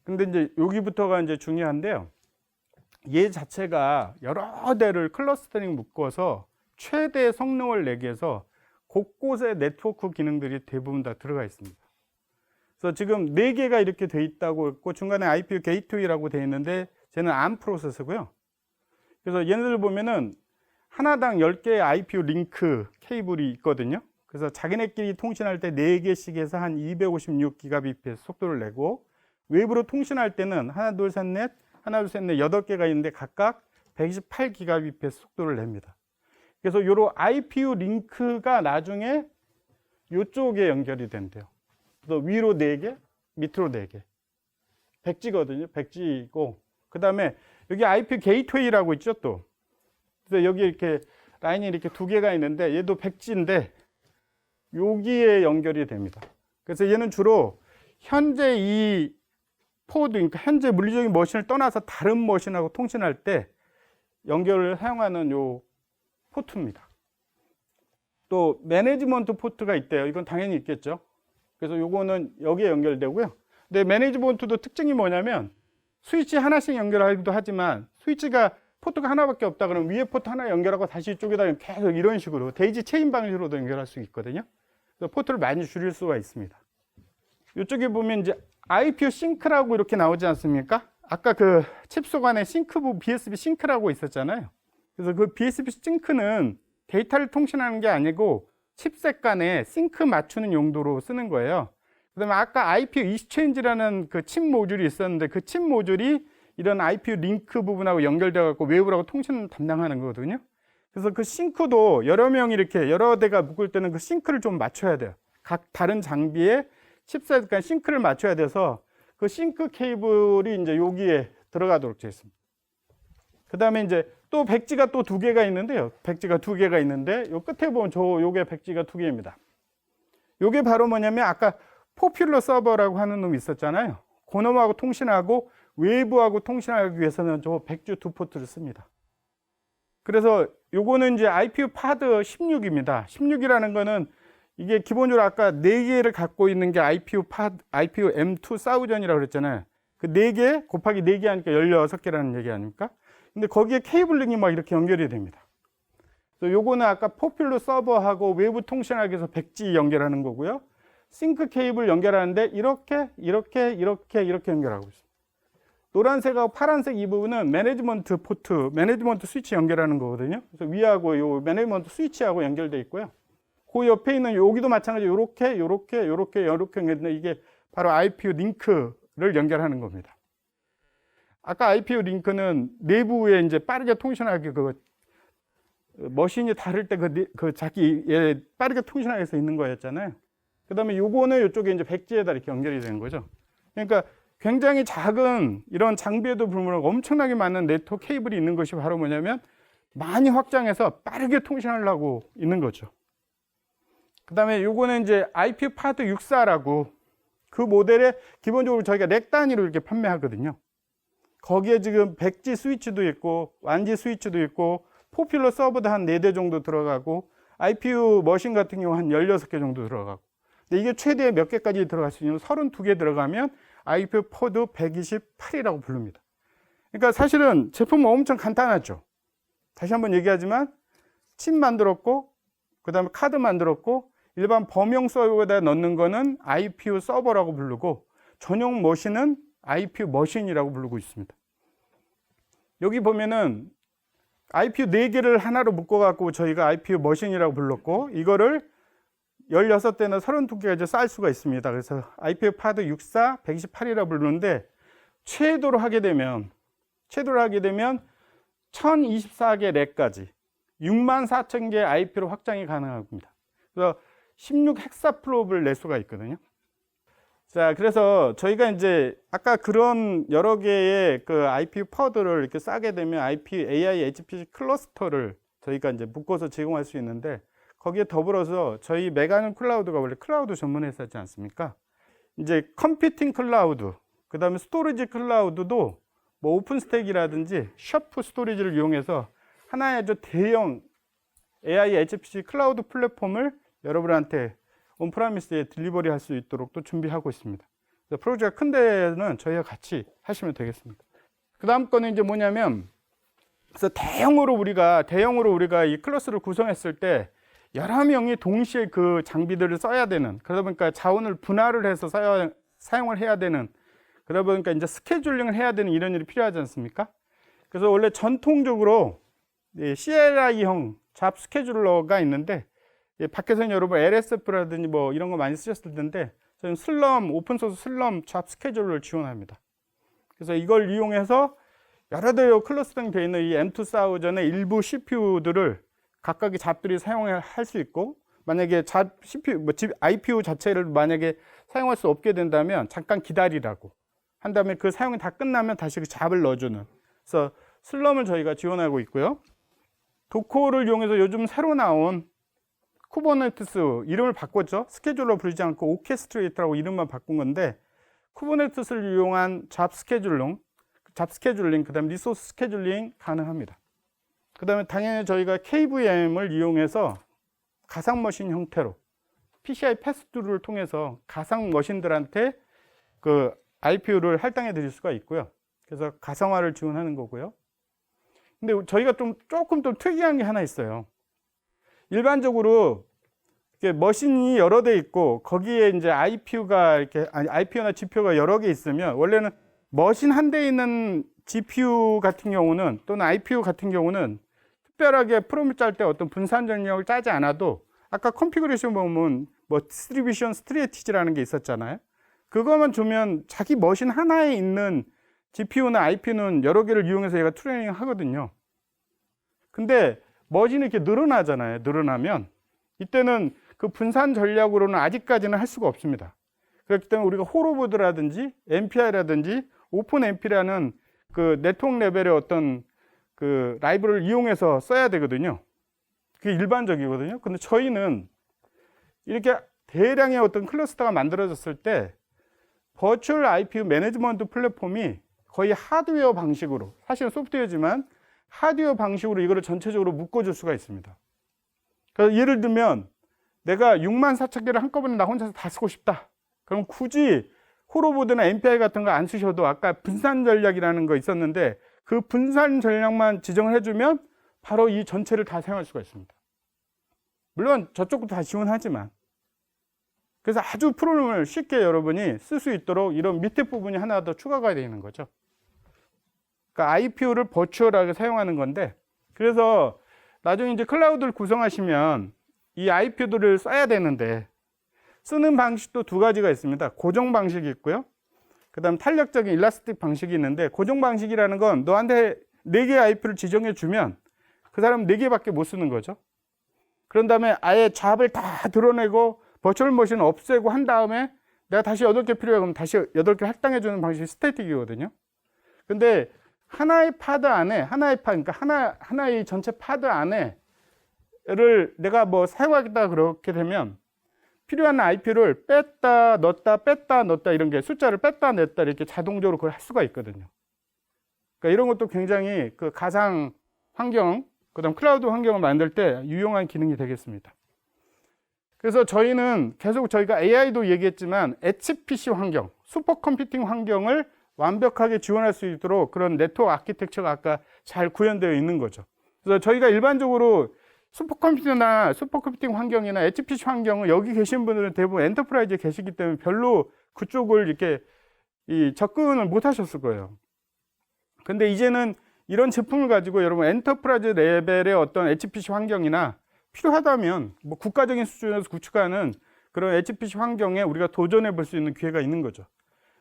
근데 이제 여기부터가 이제 중요한데요. 얘 자체가 여러 대를 클러스터링 묶어서 최대 성능을 내기 위해서 곳곳에 네트워크 기능들이 대부분 다 들어가 있습니다. 그래서 지금 4개가 이렇게 돼 있다고 했고, 중간에 IPU 게이트웨이라고 돼 있는데, 쟤는 ARM 프로세서고요. 그래서 얘네들 보면은 하나당 10개의 IPU 링크 케이블이 있거든요. 그래서 자기네끼리 통신할 때 4개씩 해서 한 256기가bps 속도를 내고, 외부로 통신할 때는 하나, 둘, 셋, 넷, 8개가 있는데 각각 128기가bps 속도를 냅니다. 그래서 요런 IPU 링크가 나중에 요쪽에 연결이 된대요. 그래서 위로 4개, 밑으로 4개. 백지거든요. 백지이고, 그 다음에 여기 IPU 게이트웨이라고 있죠, 또. 그래서 여기 이렇게 라인이 이렇게 2개가 있는데, 얘도 백지인데, 여기에 연결이 됩니다. 그래서 얘는 주로 현재 이 포드, 그러니까 현재 물리적인 머신을 떠나서 다른 머신하고 통신할 때 연결을 사용하는 요 포트입니다. 또 매니지먼트 포트가 있대요. 이건 당연히 있겠죠. 그래서 요거는 여기에 연결되고요. 근데 매니지먼트도 특징이 뭐냐면 스위치 하나씩 연결하기도 하지만, 스위치가 포트가 하나밖에 없다 그러면 위에 포트 하나 연결하고 다시 이쪽에다 계속 이런 식으로 데이지 체인 방식으로도 연결할 수 있거든요. 그래서 포트를 많이 줄일 수가 있습니다. 이쪽에 보면 이제 IPU 싱크라고 이렇게 나오지 않습니까? 아까 그 칩소 간에 싱크부 BSB 싱크라고 있었잖아요. 그래서 그 BSB 싱크는 데이터를 통신하는 게 아니고 칩셋 간에 싱크 맞추는 용도로 쓰는 거예요. 그 다음에 아까 IPU 익스체인지라는 그 칩 모듈이 있었는데, 그 칩 모듈이 이런 IPU 링크 부분하고 연결돼 갖고 외부하고 통신을 담당하는 거거든요. 그래서 그 싱크도 여러 명이 이렇게 여러 대가 묶을 때는 그 싱크를 좀 맞춰야 돼요. 각 다른 장비에 칩셋 간 싱크를 맞춰야 돼서 그 싱크 케이블이 이제 여기에 들어가도록 되어 있습니다. 그 다음에 이제 또 백지가 또 2개가 있는데요. 백지가 2개가 있는데, 요 끝에 보면 요게 백지가 2개입니다. 요게 바로 뭐냐면 아까 포퓰러 서버라고 하는 놈이 있었잖아요. 그 놈하고 통신하고 외부하고 통신하기 위해서는 저 백지 2포트를 씁니다. 그래서 요거는 이제 IPU 파드 16입니다. 16이라는 거는 이게 기본적으로 아까 4개를 갖고 있는 게 IPU M2000이라고 그랬잖아요. 그 4개 곱하기 4개 하니까 16개라는 얘기 아닙니까? 근데 거기에 케이블링이 막 이렇게 연결이 됩니다. 그래서 요거는 아까 포퓰러 서버하고 외부 통신하기 위해서 백지 연결하는 거고요. 싱크 케이블 연결하는데 이렇게 연결하고 있습니다. 노란색하고 파란색 이 부분은 매니지먼트 포트, 매니지먼트 스위치 연결하는 거거든요. 그래서 위하고 요 매니지먼트 스위치하고 연결되어 있고요. 그 옆에 있는 여기도 마찬가지로 요렇게 연결되는데, 이게 바로 IPU 링크를 연결하는 겁니다. 아까 IPU 링크는 내부에 이제 빠르게 통신하기, 머신이 다를 때 자기 빠르게 통신하기 위해서 있는 거였잖아요. 그 다음에 요거는 이쪽에 이제 백지에다 이렇게 연결이 되는 거죠. 그러니까 굉장히 작은 이런 장비에도 불구하고 엄청나게 많은 네트워크 케이블이 있는 것이 바로 뭐냐면 많이 확장해서 빠르게 통신하려고 있는 거죠. 그 다음에 요거는 이제 IPU 파드 64라고, 그 모델에 기본적으로 저희가 렉 단위로 이렇게 판매하거든요. 거기에 지금 백지 스위치도 있고 완지 스위치도 있고 포퓰러 서버도 한 4대 정도 들어가고 IPU 머신 같은 경우 한 16개 정도 들어가고, 근데 이게 최대 몇 개까지 들어갈 수 있냐면 32개 들어가면 IPU 포드 128이라고 부릅니다. 그러니까 사실은 제품은 엄청 간단하죠. 다시 한번 얘기하지만 칩 만들었고, 그 다음에 카드 만들었고, 일반 범용 서버에다 넣는 거는 IPU 서버라고 부르고, 전용 머신은 IPU 머신이라고 부르고 있습니다. 여기 보면은 IPU 4개를 하나로 묶어갖고 저희가 IPU 머신이라고 불렀고, 이거를 16대나 32개가 이제 쌓을 수가 있습니다. 그래서 IPU 파드 64, 128이라고 부르는데, 최대로 하게 되면 1024개 렉까지 64,000개 IPU로 확장이 가능합니다. 그래서 16 헥사플롭을 낼 수가 있거든요. 자, 그래서 저희가 이제 아까 그런 여러 개의 그 IPU 파드를 이렇게 싸게 되면 IPU AI HPC 클러스터를 저희가 이제 묶어서 제공할 수 있는데, 거기에 더불어서 저희 메가는 클라우드가 원래 클라우드 전문 회사지 않습니까? 이제 컴퓨팅 클라우드, 그 다음에 스토리지 클라우드도 뭐 오픈스택이라든지 셔프 스토리지를 이용해서 하나의 아주 대형 AI HPC 클라우드 플랫폼을 여러분한테 온프라미스에 딜리버리 할 수 있도록 또 준비하고 있습니다. 프로젝트가 큰 데는 저희와 같이 하시면 되겠습니다. 그 다음 거는 이제 뭐냐면, 그래서 대형으로 우리가 이 클래스를 구성했을 때 여러 명이 동시에 그 장비들을 써야 되는, 그러다 보니까 자원을 분할을 해서 사용을 해야 되는, 그러다 보니까 이제 스케줄링을 해야 되는 이런 일이 필요하지 않습니까? 그래서 원래 전통적으로 CLI형 잡 스케줄러가 있는데, 밖에서는 여러분 LSF라든지 뭐 이런 거 많이 쓰셨을 텐데, 저는 슬럼, 오픈소스 슬럼 잡 스케줄러를 지원합니다. 그래서 이걸 이용해서 여러 대로 클러스팅 되어 있는 이 M2000의 일부 CPU들을 각각의 잡들이 사용할 수 있고, 만약에 잡 CPU, IPU 자체를 만약에 사용할 수 없게 된다면 잠깐 기다리라고 한 다음에 그 사용이 다 끝나면 다시 그 잡을 넣어주는, 그래서 슬럼을 저희가 지원하고 있고요. 도커를 이용해서 요즘 새로 나온 쿠버네티스 이름을 바꿨죠. 스케줄러 부르지 않고 오케스트레이터라고 이름만 바꾼 건데, 쿠버네티스를 이용한 잡 스케줄링, 그 다음에 리소스 스케줄링 가능합니다. 그 다음에 당연히 저희가 KVM을 이용해서 가상 머신 형태로 PCI 패스트루를 통해서 가상 머신들한테 그 IPU를 할당해 드릴 수가 있고요. 그래서 가상화를 지원하는 거고요. 근데 저희가 조금 좀 특이한 게 하나 있어요. 일반적으로 이렇게 머신이 여러 대 있고 거기에 이제 IPU나 GPU가 여러 개 있으면, 원래는 머신 한 대에 있는 GPU 같은 경우는 또는 IPU 같은 경우는 특별하게 프로그램을 짤 때 어떤 분산 전력을 짜지 않아도, 아까 컨피그레이션 보면 뭐 디스트리뷰션 스트레티지라는 게 있었잖아요. 그거만 주면 자기 머신 하나에 있는 GPU나 IPU는 여러 개를 이용해서 얘가 트레이닝 하거든요. 근데 머신이 이렇게 늘어나잖아요. 늘어나면 이때는 그 분산 전략으로는 아직까지는 할 수가 없습니다. 그렇기 때문에 우리가 호로보드라든지 MPI라든지 오픈MP라는 그 네트워크 레벨의 어떤 그 라이브러리를 이용해서 써야 되거든요. 그게 일반적이거든요. 근데 저희는 이렇게 대량의 어떤 클러스터가 만들어졌을 때 버추얼 IPU 매니지먼트 플랫폼이 거의 하드웨어 방식으로, 사실은 소프트웨어지만 하드웨어 방식으로 이거를 전체적으로 묶어줄 수가 있습니다. 그래서 예를 들면 내가 64,000개를 한꺼번에 나 혼자서 다 쓰고 싶다. 그럼 굳이 호로보드나 MPI 같은 거 안 쓰셔도 아까 분산 전략이라는 거 있었는데, 그 분산 전략만 지정을 해주면 바로 이 전체를 다 사용할 수가 있습니다. 물론 저쪽도 다 지원하지만, 그래서 아주 프로그램을 쉽게 여러분이 쓸 수 있도록 이런 밑에 부분이 하나 더 추가가 되는 거죠. 그러니까 IPU를 버추얼하게 사용하는 건데, 그래서 나중에 이제 클라우드를 구성하시면 이 IPU들을 써야 되는데, 쓰는 방식도 두 가지가 있습니다. 고정 방식이 있고요. 그 다음 탄력적인 일라스틱 방식이 있는데, 고정 방식이라는 건 너한테 4개의 IPU를 지정해 주면 그 사람은 4개밖에 못 쓰는 거죠. 그런 다음에 아예 잡을 다 드러내고 버추얼 머신을 없애고 한 다음에 내가 다시 8개 필요해 그러면 다시 8개 할당해 주는 방식이 스태틱이거든요. 근데 하나의 파드 안에, 그러니까 하나의 전체 파드 안에를 내가 뭐 사용하겠다 그렇게 되면 필요한 IP를 뺐다 넣었다 이런 게 숫자를 뺐다 냈다 이렇게 자동적으로 그걸 할 수가 있거든요. 그러니까 이런 것도 굉장히 그 가상 환경, 그다음 클라우드 환경을 만들 때 유용한 기능이 되겠습니다. 그래서 저희는 계속 저희가 AI도 얘기했지만 HPC 환경, 슈퍼컴퓨팅 환경을 완벽하게 지원할 수 있도록 그런 네트워크 아키텍처가 아까 잘 구현되어 있는 거죠. 그래서 저희가 일반적으로 슈퍼컴퓨팅 환경이나 HPC 환경은 여기 계신 분들은 대부분 엔터프라이즈에 계시기 때문에 별로 그쪽을 이렇게 접근을 못 하셨을 거예요. 근데 이제는 이런 제품을 가지고 여러분 엔터프라이즈 레벨의 어떤 HPC 환경이나 필요하다면 뭐 국가적인 수준에서 구축하는 그런 HPC 환경에 우리가 도전해 볼 수 있는 기회가 있는 거죠.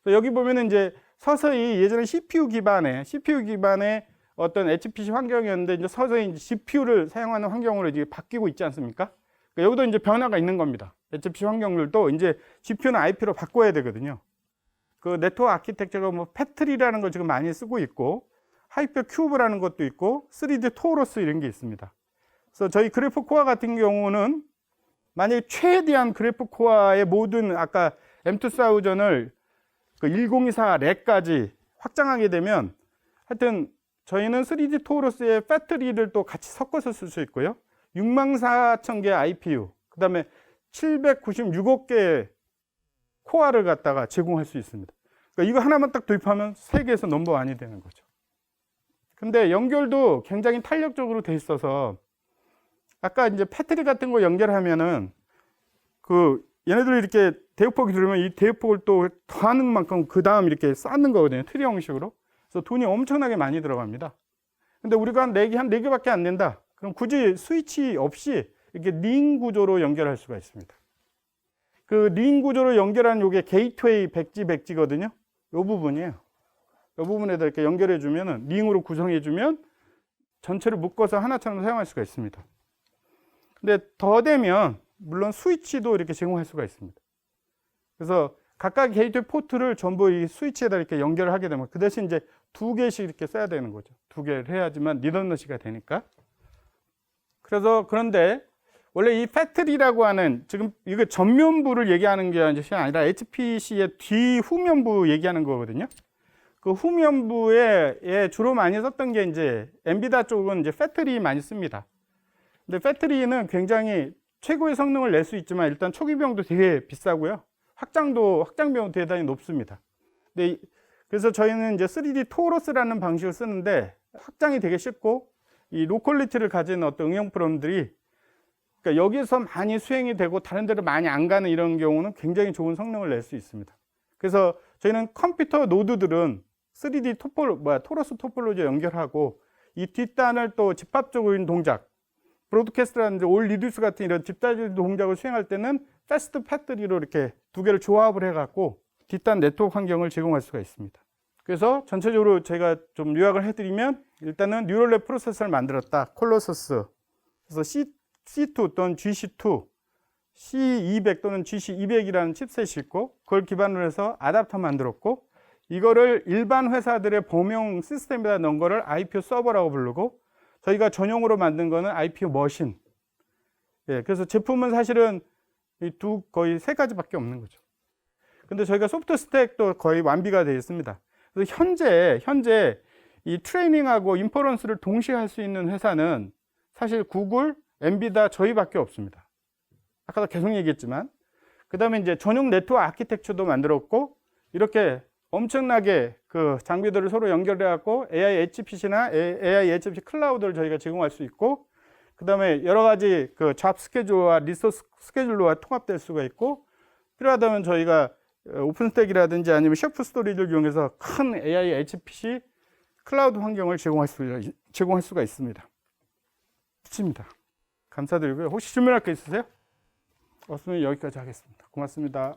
그래서 여기 보면은 이제 서서히 예전에 CPU 기반의 어떤 HPC 환경이었는데 이제 서서히 이제 GPU를 사용하는 환경으로 이제 바뀌고 있지 않습니까? 그러니까 여기도 이제 변화가 있는 겁니다. HPC 환경들도 이제 GPU나 IP로 바꿔야 되거든요. 그 네트워크 아키텍처가 뭐 패트리라는 걸 지금 많이 쓰고 있고, 하이퍼 큐브라는 것도 있고, 3D 토러스 이런 게 있습니다. 그래서 저희 그래프 코어 같은 경우는 만약에 최대한 그래프 코어의 모든 아까 M2000을 그 1024 렉까지 확장하게 되면 하여튼 저희는 3D 토러스의 배터리를 또 같이 섞어서 쓸 수 있고요. 64,000개 IPU, 그 다음에 796개 코어를 갖다가 제공할 수 있습니다. 그러니까 이거 하나만 딱 도입하면 세계에서 넘버원이 되는 거죠. 근데 연결도 굉장히 탄력적으로 돼 있어서 아까 이제 패트리 같은 거 연결하면은 얘네들이 이렇게 대역폭이 들으면 이 대역폭을 또 더하는 만큼 그 다음 이렇게 쌓는 거거든요. 트리 형식으로. 그래서 돈이 엄청나게 많이 들어갑니다. 근데 우리가 한 4개밖에 안 낸다. 그럼 굳이 스위치 없이 이렇게 링 구조로 연결할 수가 있습니다. 그 링 구조로 연결한 요게 게이트웨이 백지거든요. 요 부분이에요. 요 부분에다 이렇게 연결해 주면은 링으로 구성해 주면 전체를 묶어서 하나처럼 사용할 수가 있습니다. 근데 더 되면 물론 스위치도 이렇게 제공할 수가 있습니다. 그래서 각각 게이트웨이 포트를 전부 이 스위치에다 이렇게 연결을 하게 되면 그 대신 이제 2개씩 이렇게 써야 되는 거죠. 2개를 해야지만 리던던시가 되니까. 그래서 그런데 원래 이 패트리라고 하는 지금 이거 전면부를 얘기하는 게 아니라 HPC의 뒤 후면부 얘기하는 거거든요. 그 후면부에 주로 많이 썼던 게 이제 엔비디아 쪽은 이제 패트리 많이 씁니다. 근데 패트리는 굉장히 최고의 성능을 낼 수 있지만 일단 초기 비용도 되게 비싸고요. 확장 비용도 대단히 높습니다. 근데 그래서 저희는 이제 3D 토러스라는 방식을 쓰는데 확장이 되게 쉽고 이 로컬리티를 가진 어떤 응용 프로그램들이 그러니까 여기서 많이 수행이 되고 다른 데로 많이 안 가는 이런 경우는 굉장히 좋은 성능을 낼 수 있습니다. 그래서 저희는 컴퓨터 노드들은 3D 토러스 토폴로지 연결하고 이 뒷단을 또 집합적인 동작, 브로드캐스트라든지 올 리듀스 같은 이런 집단적인 동작을 수행할 때는 패스트 패트리로 이렇게 2개를 조합을 해갖고 뒷단 네트워크 환경을 제공할 수가 있습니다. 그래서 전체적으로 제가 좀 요약을 해드리면 일단은 뉴럴넷 프로세서를 만들었다. 콜로서스. 그래서 C2 또는 GC2, C200 또는 GC200이라는 칩셋이 있고 그걸 기반으로 해서 아답터 만들었고 이거를 일반 회사들의 범용 시스템에다 넣은 거를 IPO 서버라고 부르고 저희가 전용으로 만든 거는 IPO 머신. 예, 그래서 제품은 사실은 거의 3가지밖에 없는 거죠. 근데 저희가 소프트 스택도 거의 완비가 되어 있습니다. 그래서 현재 이 트레이닝하고 인퍼런스를 동시에 할 수 있는 회사는 사실 구글, 엔비디아 저희밖에 없습니다. 아까도 계속 얘기했지만 그 다음에 이제 전용 네트워크 아키텍처도 만들었고 이렇게 엄청나게 그 장비들을 서로 연결해 갖고 AI HPC나 AI HPC 클라우드를 저희가 제공할 수 있고 그 다음에 여러 가지 그 잡 스케줄과 리소스 스케줄과 통합될 수가 있고 필요하다면 저희가 오픈스택이라든지 아니면 셰프 스토리지를 이용해서 큰 AI HPC 클라우드 환경을 제공할 수가 있습니다. 끝입니다. 감사드리고요. 혹시 질문할 게 있으세요? 없으면 여기까지 하겠습니다. 고맙습니다.